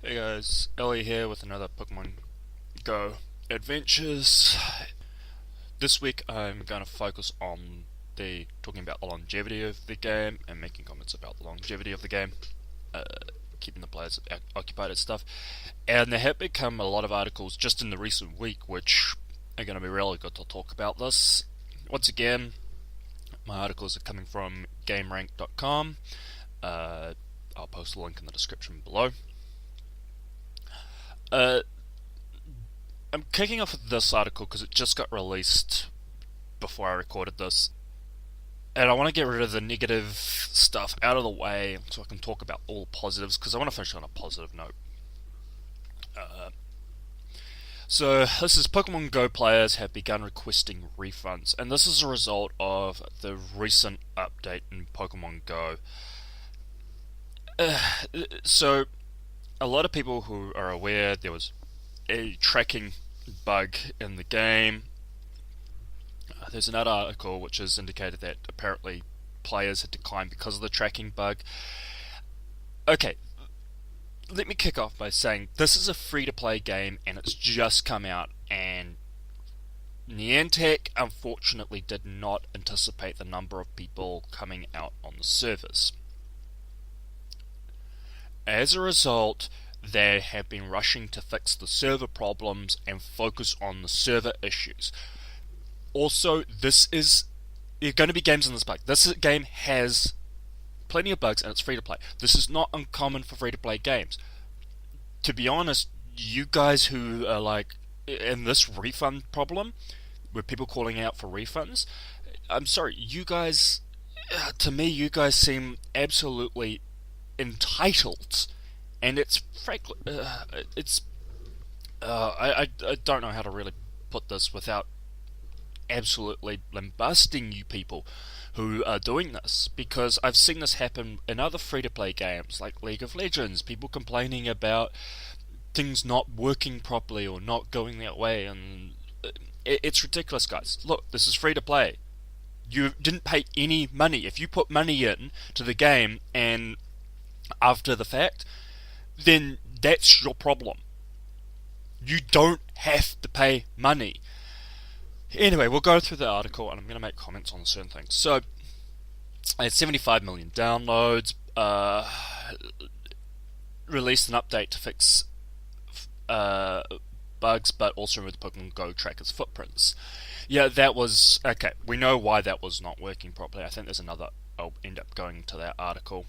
Hey guys, Ellie here with another Pokemon Go adventures. This week I'm going to focus on talking about the longevity of the game and making comments about the longevity of the game, uh, keeping the players occupied and stuff. And there have become a lot of articles just in the recent week which are going to be really good to talk about this. Once again, my articles are coming from GameRank.com. I'll post a link in the description below. Uh, I'm kicking off with this article because it just got released before I recorded this, and I want to get rid of the negative stuff out of the way so I can talk about all the positives because I want to finish on a positive note. Uh, so this is Pokemon Go players have begun requesting refunds, and this is a result of the recent update in Pokemon Go. So a lot of people who are aware there was a tracking bug in the game. There's another article which has indicated that apparently players had declined because of the tracking bug. Okay, let me kick off by saying this is a free-to-play game and it's just come out, and Niantic unfortunately did not anticipate the number of people coming out on the servers. As a result, they have been rushing to fix the server problems and focus on the server issues. Also, there are going to be games in this bug. This game has plenty of bugs and it's free to play. This is not uncommon for free to play games. To be honest, you guys who are like in this refund problem, with people calling out for refunds, I'm sorry, you guys, to me, you guys seem absolutely entitled, and it's frankly, I don't know how to really put this without absolutely lambasting you people who are doing this, because I've seen this happen in other free-to-play games like League of Legends, people complaining about things not working properly or not going their way, and it's ridiculous, guys. Look, this is free-to-play. You didn't pay any money. If you put money in to the game and after the fact, then that's your problem. You don't have to pay money. Anyway, we'll go through the article and I'm going to make comments on certain things. So, it's 75 million downloads, released an update to fix bugs, but also remove the Pokemon Go tracker's footprints. Yeah, that was... Okay, we know why that was not working properly. I think there's another... I'll end up going to that article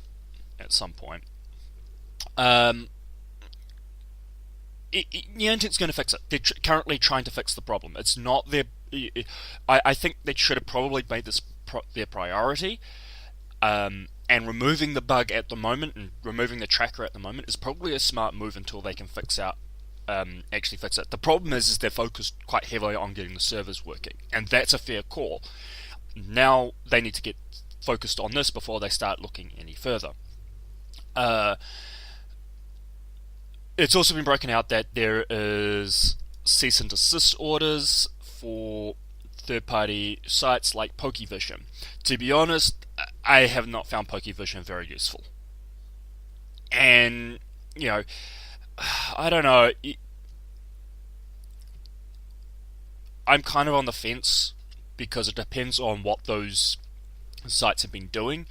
at some point. Niantic's going to fix it. They're currently trying to fix the problem. It's not their... I think they should have probably made this their priority. And removing the bug at the moment and removing the tracker at the moment is probably a smart move until they can actually fix it. The problem is they're focused quite heavily on getting the servers working, and that's a fair call. Now they need to get focused on this before they start looking any further. It's also been broken out that there is cease and desist orders for third-party sites like Pokevision. To be honest, I have not found Pokevision very useful. And, I don't know. I'm kind of on the fence because it depends on what those sites have been doing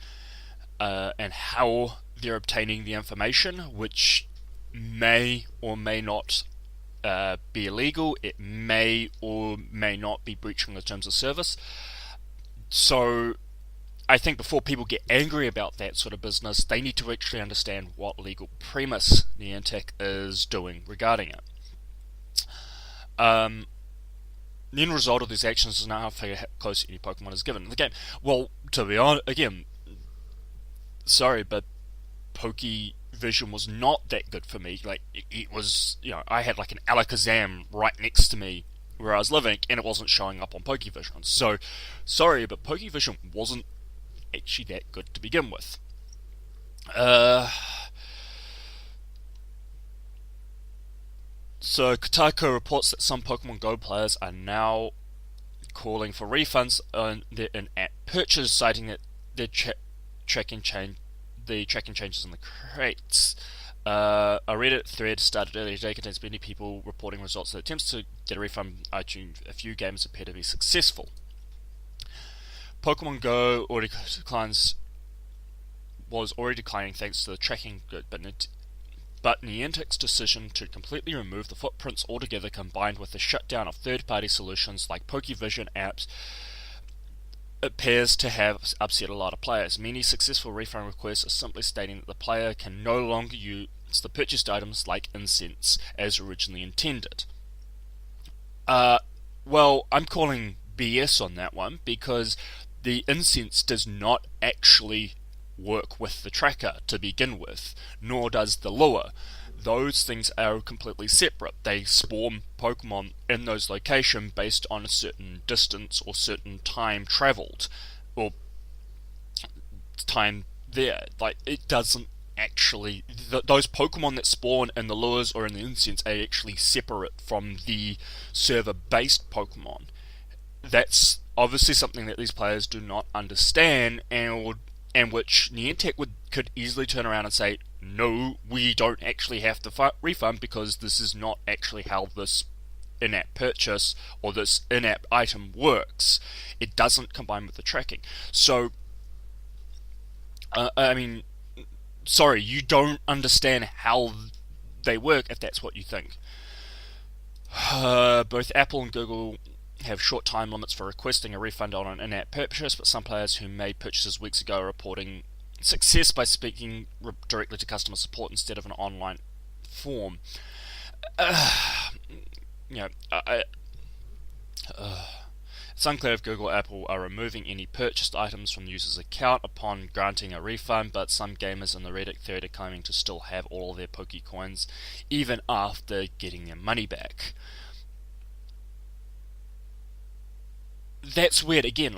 and how they're obtaining the information, which may or may not be illegal. It may or may not be breaching the terms of service. So I think before people get angry about that sort of business, they need to actually understand what legal premise Niantic is doing regarding it. The end result of these actions is now how close any Pokemon is given in the game. Well, to be honest, again, sorry, but Pokevision was not that good for me. Like, it was, I had like an Alakazam right next to me where I was living, and it wasn't showing up on Pokevision. So, sorry, but Pokevision wasn't actually that good to begin with. So, Kotaku reports that some Pokemon Go players are now calling for refunds on their in-app purchase, citing that their tracking changes in the crates A Reddit thread started earlier today contains many people reporting results that attempts to get a refund from iTunes. A few games appear to be successful. Pokemon Go already declines was already declining thanks to the tracking good, but Niantic's decision to completely remove the footprints altogether, combined with the shutdown of third-party solutions like Pokevision apps, appears to have upset a lot of players. Many successful refund requests are simply stating that the player can no longer use the purchased items like incense as originally intended. Well, I'm calling BS on that one because the incense does not actually work with the tracker to begin with, nor does the lure. Those things are completely separate. They spawn Pokemon in those locations based on a certain distance or certain time travelled, or time there. Like, it doesn't actually... those Pokemon that spawn in the lures or in the incense are actually separate from the server-based Pokemon. That's obviously something that these players do not understand, and which Niantic could easily turn around and say, no, we don't actually have to refund because this is not actually how this in-app purchase or this in-app item works. It doesn't combine with the tracking. So, I mean, sorry, you don't understand how they work if that's what you think. Both Apple and Google have short time limits for requesting a refund on an in-app purchase, but some players who made purchases weeks ago are reporting success by speaking directly to customer support instead of an online form. You know, it's unclear if Google or Apple are removing any purchased items from the user's account upon granting a refund, but some gamers in the Reddit thread are claiming to still have all of their Pokecoins even after getting their money back. That's weird. Again,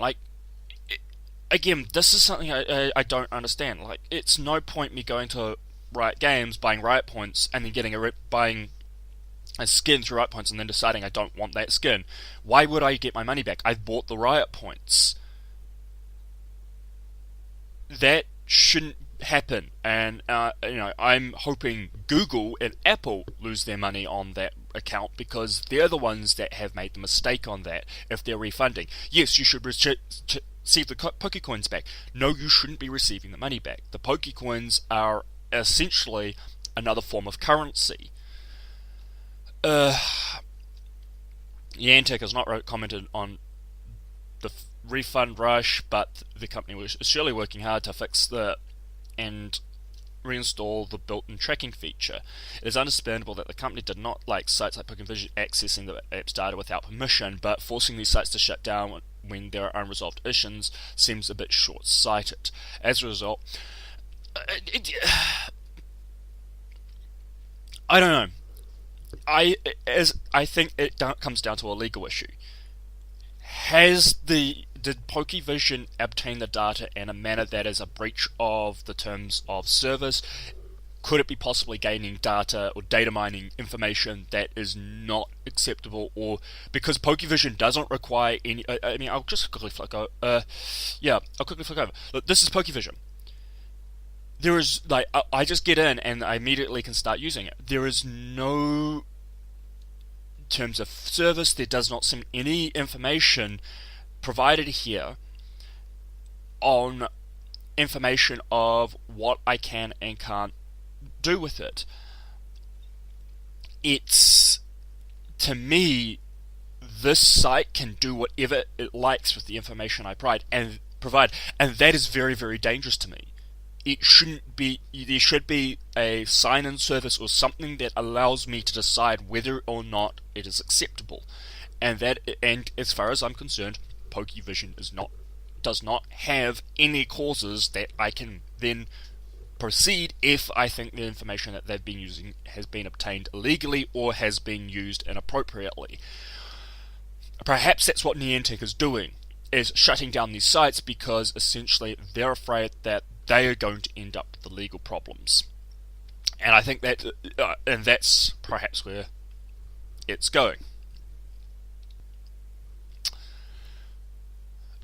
this is something I don't understand. Like, it's no point me going to Riot Games, buying Riot Points, and then buying a skin through Riot Points, and then deciding I don't want that skin. Why would I get my money back? I've bought the Riot Points. That shouldn't happen, and I'm hoping Google and Apple lose their money on that account because they're the ones that have made the mistake on that. If they're refunding, yes, you should receive the Pokecoins back. No, you shouldn't be receiving the money back. The Pokecoins are essentially another form of currency. Niantic has not commented on the refund rush, but the company is surely working hard to fix and reinstall the built-in tracking feature. It is understandable that the company did not like sites like Pokevision accessing the app's data without permission, but forcing these sites to shut down when there are unresolved issues seems a bit short-sighted. As a result, I don't know. I think it comes down to a legal issue. Did Pokevision obtain the data in a manner that is a breach of the terms of service? Could it be possibly gaining data or data mining information that is not acceptable? Or because Pokevision doesn't require any... I'll just quickly flick over. I'll quickly flick over. Look, this is Pokevision. There is, I just get in and I immediately can start using it. There is no terms of service. There does not seem any information provided here on information of what I can and can't do with it. It's, to me, this site can do whatever it likes with the information I provide, and that is very, very dangerous to me. It shouldn't be. There should be a sign-in service or something that allows me to decide whether or not it is acceptable, and as far as I'm concerned, Pokevision does not have any causes that I can then proceed if I think the information that they've been using has been obtained illegally or has been used inappropriately. Perhaps that's what Niantic is doing, is shutting down these sites because essentially they're afraid that they are going to end up with the legal problems. And I think that's perhaps where it's going.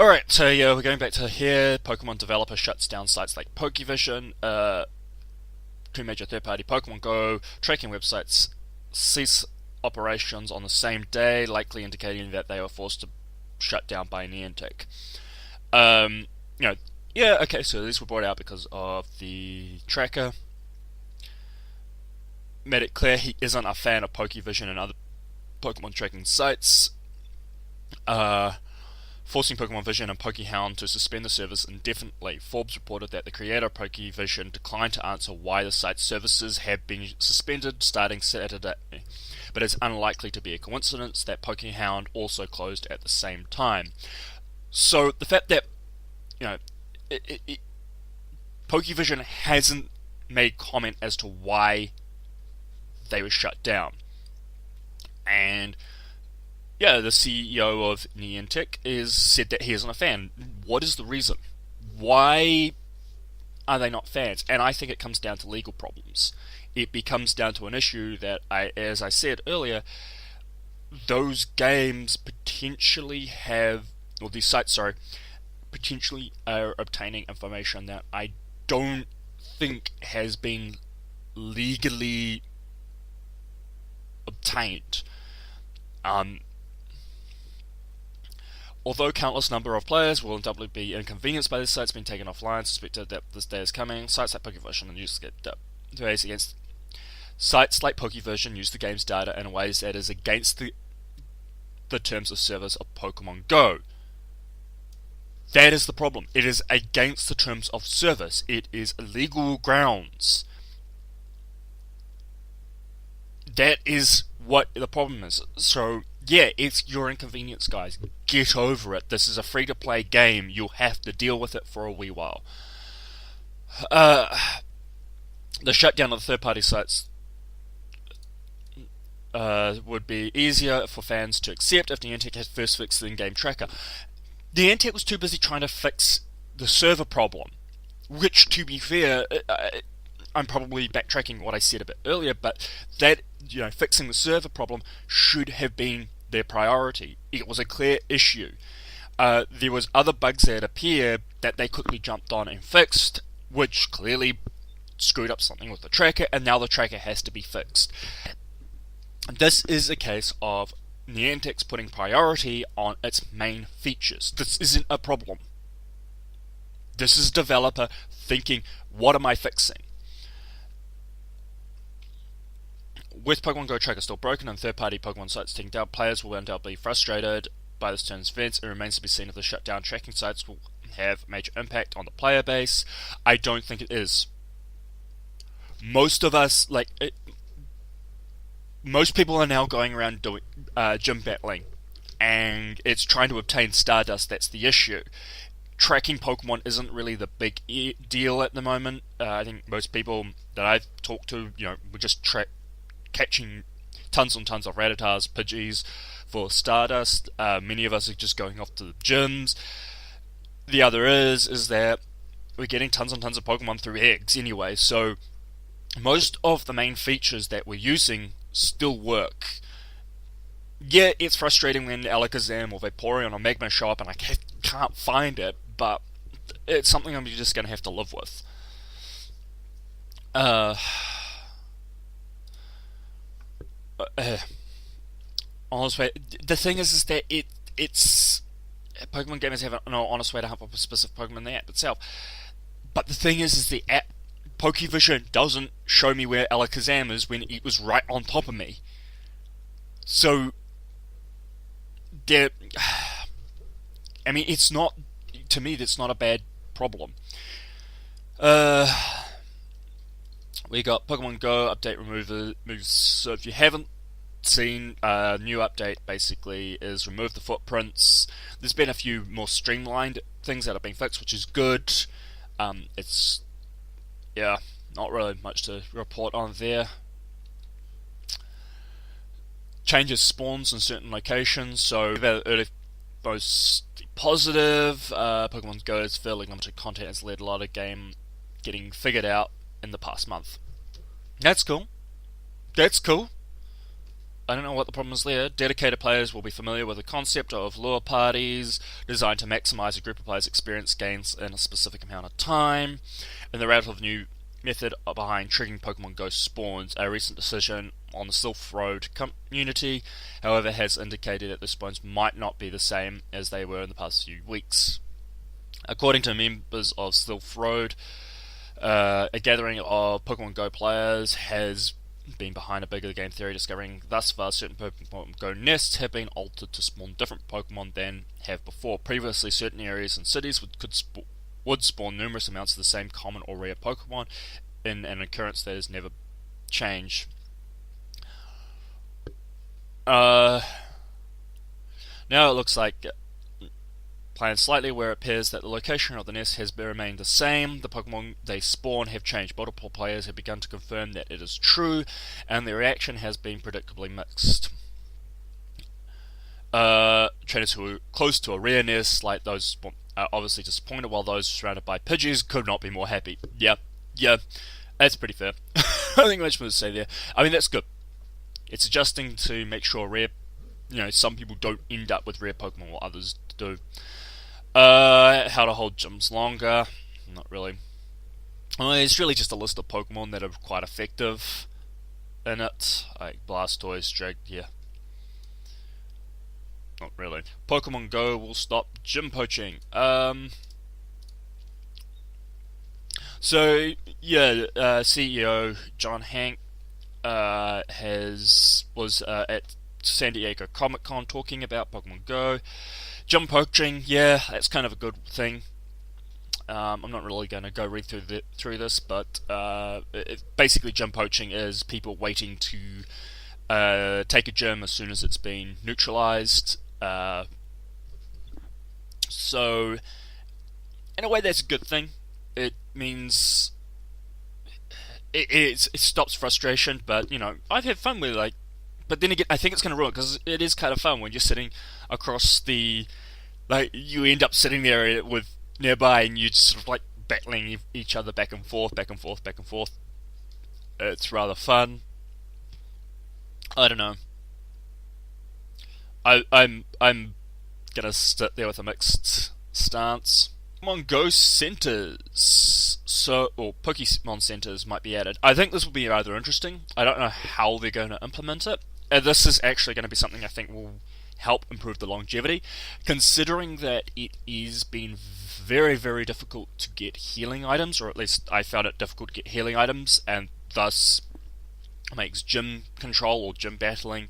Alright, so we're going back to here. Pokemon developer shuts down sites like Pokevision. two major third-party Pokemon Go tracking websites cease operations on the same day, likely indicating that they were forced to shut down by Niantic. Um, you know, yeah, okay, so these were brought out because of the tracker. Made it clear he isn't a fan of Pokevision and other Pokemon tracking sites. Forcing Pokemon Vision and Pokehound to suspend the service indefinitely. Forbes reported that the creator of Pokevision declined to answer why the site's services have been suspended starting Saturday, but it's unlikely to be a coincidence that Pokehound also closed at the same time. So the fact that, you know, Pokevision hasn't made comment as to why they were shut down, and yeah, the CEO of Niantic is said that he isn't a fan. What is the reason? Why are they not fans? And I think it comes down to legal problems. It becomes down to an issue that, as I said earlier, those games potentially have, or these sites, sorry, potentially are obtaining information that I don't think has been legally obtained. Although countless number of players will undoubtedly be inconvenienced by these sites being taken offline, suspected that this day is coming, sites like Pokevision and use against sites like Pokevision use the game's data in ways that is against the terms of service of Pokemon Go. That is the problem. It is against the terms of service. It is illegal grounds. That is what the problem is. So, yeah, it's your inconvenience, guys. Get over it. This is a free-to-play game. You'll have to deal with it for a wee while. The shutdown of the third-party sites would be easier for fans to accept if Niantic had first fixed the in-game tracker. Niantic was too busy trying to fix the server problem, which, to be fair, I'm probably backtracking what I said a bit earlier, but that, fixing the server problem should have been their priority. It was a clear issue. There was other bugs that appeared that they quickly jumped on and fixed, which clearly screwed up something with the tracker, and now the tracker has to be fixed. This is a case of Niantic's putting priority on its main features. This isn't a problem. This is a developer thinking, what am I fixing? With Pokemon Go Tracker still broken and third-party Pokemon sites taking down, players will undoubtedly be frustrated by this turn's events. It remains to be seen if the shutdown tracking sites will have major impact on the player base. I don't think it is. Most of us, most people are now going around doing gym battling, and it's trying to obtain Stardust. That's the issue. Tracking Pokemon isn't really the big deal at the moment. I think most people that I've talked to, were just catching tons and tons of Rattata's, Pidgeys for Stardust. Many of us are just going off to the gyms. The other is that we're getting tons and tons of Pokemon through eggs anyway, so most of the main features that we're using still work. Yeah, it's frustrating when Alakazam or Vaporeon or Magma show up and I can't find it, but it's something I'm just going to have to live with. Honest way. The thing is that it's Pokemon gamers have no honest way to hunt up a specific Pokemon in the app itself. But the thing is the app Pokevision doesn't show me where Alakazam is when it was right on top of me. So it's not, to me, that's not a bad problem. We got Pokemon Go update removes. So if you haven't seen, a new update basically is remove the footprints. There's been a few more streamlined things that have been fixed, which is good. It's not really much to report on there. Changes spawns in certain locations, so early most positive. Pokemon Go's fairly limited content has led a lot of game getting figured out in the past month. That's cool. I don't know what the problem is there. Dedicated players will be familiar with the concept of lure parties, designed to maximize a group of players' experience gains in a specific amount of time. And the route of new method behind tricking Pokemon Go spawns. A recent decision on the Sylph Road community, however, has indicated that the spawns might not be the same as they were in the past few weeks. According to members of Sylph Road, a gathering of Pokemon Go players has been behind a bigger game theory, discovering thus far certain Pokemon Go nests have been altered to spawn different Pokemon than have before. Previously, certain areas and cities would spawn numerous amounts of the same common or rare Pokemon in an occurrence that has never changed. Now it looks like planned slightly, where it appears that the location of the nest has remained the same. The Pokemon they spawn have changed. Multiple players have begun to confirm that it is true, and their reaction has been predictably mixed. Trainers who are close to a rare nest, like those, are obviously disappointed, while those surrounded by Pidgeys could not be more happy. Yeah, that's pretty fair. I think much more to say there. I mean, that's good. It's adjusting to make sure some people don't end up with rare Pokemon while others do. How to hold gyms longer. Not really. It's really just a list of Pokemon that are quite effective in it. Like Blastoise, yeah. Not really. Pokemon Go will stop gym poaching. CEO John Hank was at San Diego Comic Con talking about Pokemon Go. Gym poaching, yeah, that's kind of a good thing. I'm not really going to go read through this, but basically gym poaching is people waiting to take a gym as soon as it's been neutralized. So, in a way, that's a good thing. It means it stops frustration, but I've had fun with it. But then again, I think it's going to ruin it, because it is kind of fun when you're sitting across you end up sitting there with nearby, and you're sort of battling each other back and forth, back and forth, back and forth. It's rather fun. I don't know. I'm gonna sit there with a mixed stance. Pokemon Go centers, or Pokemon centers might be added. I think this will be rather interesting. I don't know how they're going to implement it. This is actually going to be something I think will help improve the longevity, considering that it is been very, very difficult to get healing items, or at least I found it difficult to get healing items, and thus makes gym control or gym battling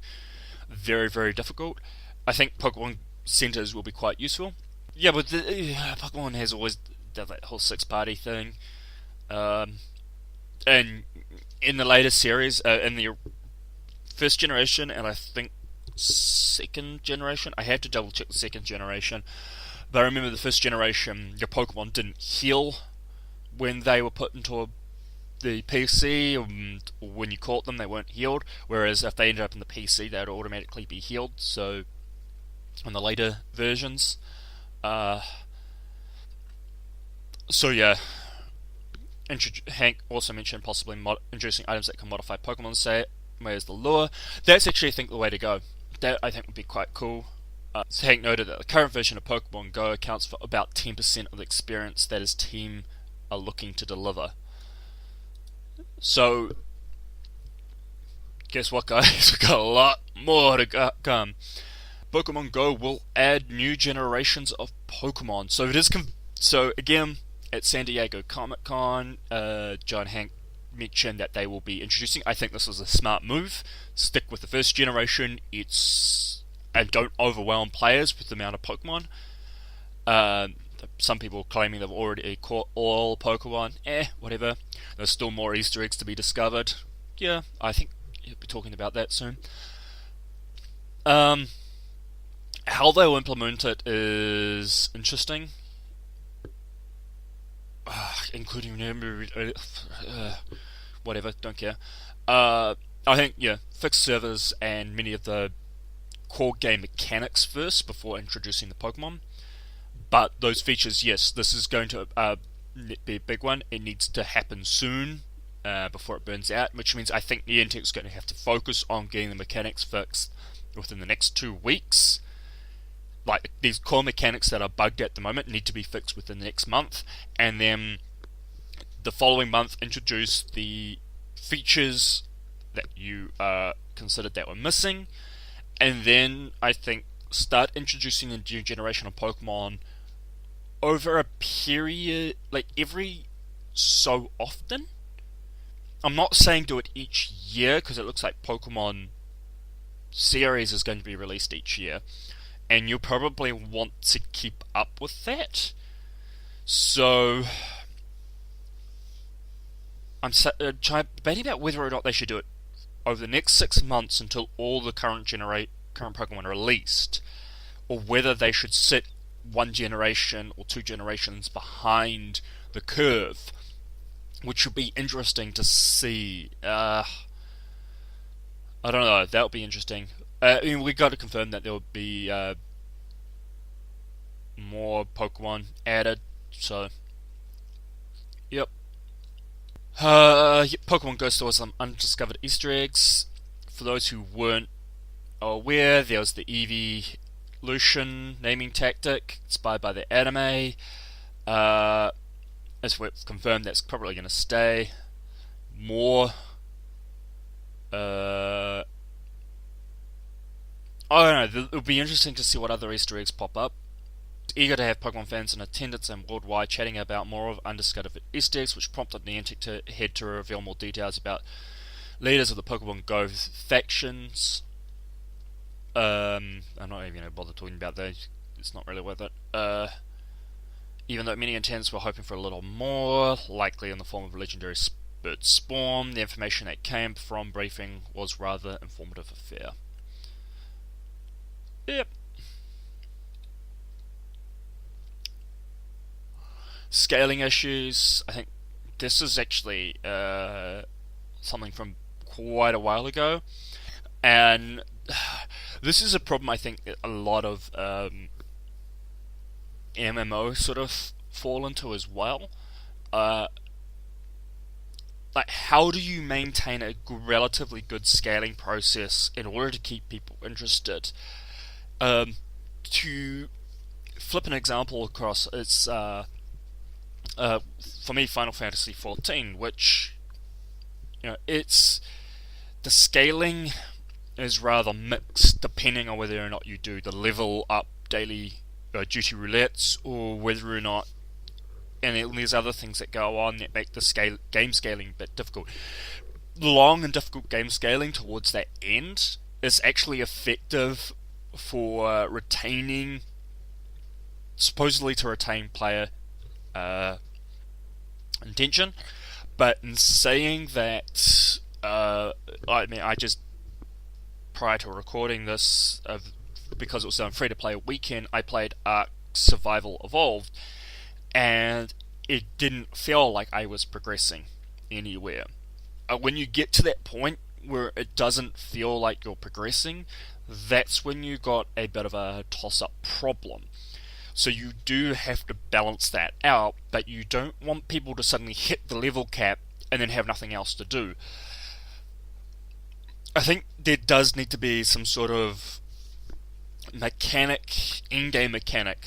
very, very difficult. I think Pokemon centers will be quite useful. Yeah, but Pokemon has always done that whole six-party thing. And in the latest series, in the first generation, and I think second generation, I had to double check the second generation, but I remember the first generation, your Pokemon didn't heal when they were put into the PC, or when you caught them, they weren't healed, whereas if they ended up in the PC, they would automatically be healed. So, in the later versions, yeah. Hank also mentioned possibly introducing items that can modify Pokemon, say as the lure. That's actually, I think, the way to go. That, I think, would be quite cool. So Hank noted that the current version of Pokemon Go accounts for about 10% of the experience that his team are looking to deliver. So, guess what, guys? We've got a lot more to come. Pokemon Go will add new generations of Pokemon. So it is. So again, at San Diego Comic Con, John Hank mentioned that they will be introducing. I think this was a smart move. Stick with the first generation. And don't overwhelm players with the amount of Pokemon. Some people claiming they've already caught all Pokemon. Whatever. There's still more Easter eggs to be discovered. Yeah, I think you'll be talking about that soon. How they'll implement it is interesting. Including whatever, don't care. I think, fix servers and many of the core game mechanics first before introducing the Pokemon. But those features, yes, this is going to be a big one. It needs to happen soon before it burns out, which means I think Niantic's going to have to focus on getting the mechanics fixed within the next 2 weeks. Like, these core mechanics that are bugged at the moment need to be fixed within the next month, and then the following month introduce the features that you considered that were missing, and then I think start introducing a new generation of Pokemon over a period, like every so often. I'm not saying do it each year because it looks like Pokemon series is going to be released each year, and you'll probably want to keep up with that. So I'm debating about whether or not they should do it over the next 6 months until all the current Pokemon are released, or whether they should sit one generation or two generations behind the curve, which would be interesting to see. I don't know. That would be interesting. We got to confirm that there will be more Pokemon added. So, yep. Pokemon Go still has some undiscovered Easter eggs. For those who weren't aware, there was the evolution naming tactic inspired by the anime. As we've confirmed, that's probably going to stay. More. I don't know. It'll be interesting to see what other Easter eggs pop up. Eager to have Pokemon fans in attendance and worldwide chatting about more of undiscovered Easter eggs, which prompted Niantic to head to reveal more details about leaders of the Pokemon Go factions. I'm not even going to bother talking about those. It's not really worth it. Even though many intenders were hoping for a little more, likely in the form of a legendary bird spawn, the information that came from briefing was rather informative affair. Yep. Scaling issues. I think this is actually something from quite a while ago, and this is a problem I think a lot of MMO sort of fall into as well. Like, how do you maintain a relatively good scaling process in order to keep people interested? To flip an example across, it's for me Final Fantasy XIV, which it's the scaling is rather mixed depending on whether or not you do the level up daily duty roulettes, or whether or not, and there's other things that go on that make the game scaling a bit difficult. Long and difficult game scaling towards that end is actually effective for supposedly to retain player intention, but in saying that, I just, prior to recording this, because it was on free-to-play weekend, I played Ark Survival Evolved, and it didn't feel like I was progressing anywhere. When you get to that point where it doesn't feel like you're progressing, that's when you got a bit of a toss-up problem. So you do have to balance that out, but you don't want people to suddenly hit the level cap and then have nothing else to do. I think there does need to be some sort of in-game mechanic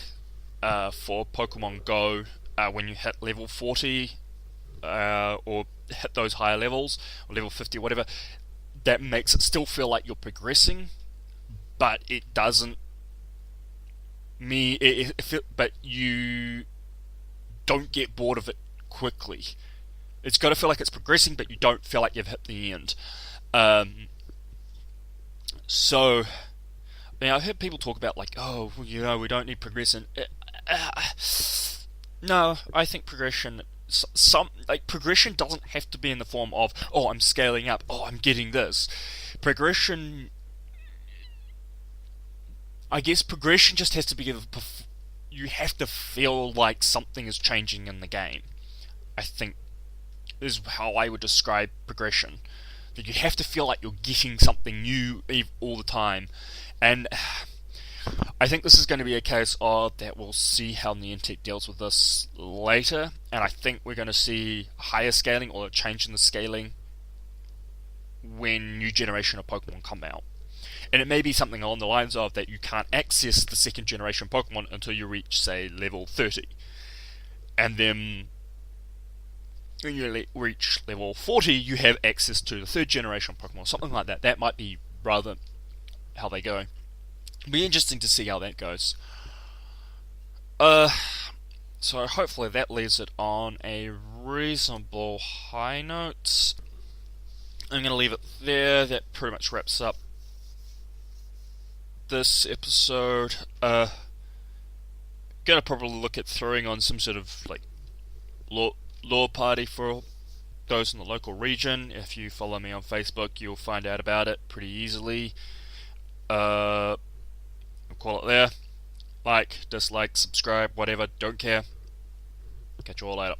for Pokemon Go when you hit level 40 or hit those higher levels, or level 50, whatever, that makes it still feel like you're progressing, but it doesn't but you don't get bored of it quickly. It's got to feel like it's progressing, but you don't feel like you've hit the end. So, I've heard people talk about like, we don't need progression. No, I think progression. Progression doesn't have to be in the form of, I'm scaling up, I'm getting this. Progression. I guess progression just has to be. You have to feel like something is changing in the game, I think, is how I would describe progression. That you have to feel like you're getting something new all the time. And I think this is going to be a case of that we'll see how Niantic deals with this later, and I think we're going to see higher scaling or a change in the scaling when new generation of Pokemon come out. And it may be something along the lines of that you can't access the second generation Pokemon until you reach, say, level 30. And then when you reach level 40, you have access to the third generation Pokemon, something like that. That might be rather how they go. It'll be interesting to see how that goes. Uh, so hopefully that leaves it on a reasonable high note. I'm going to leave it there. That pretty much wraps up this episode. Gonna probably look at throwing on some sort of like law party for those in the local region. If you follow me on Facebook, you'll find out about it pretty easily. I'll call it there. Like, dislike, subscribe, whatever. Don't care. Catch you all later.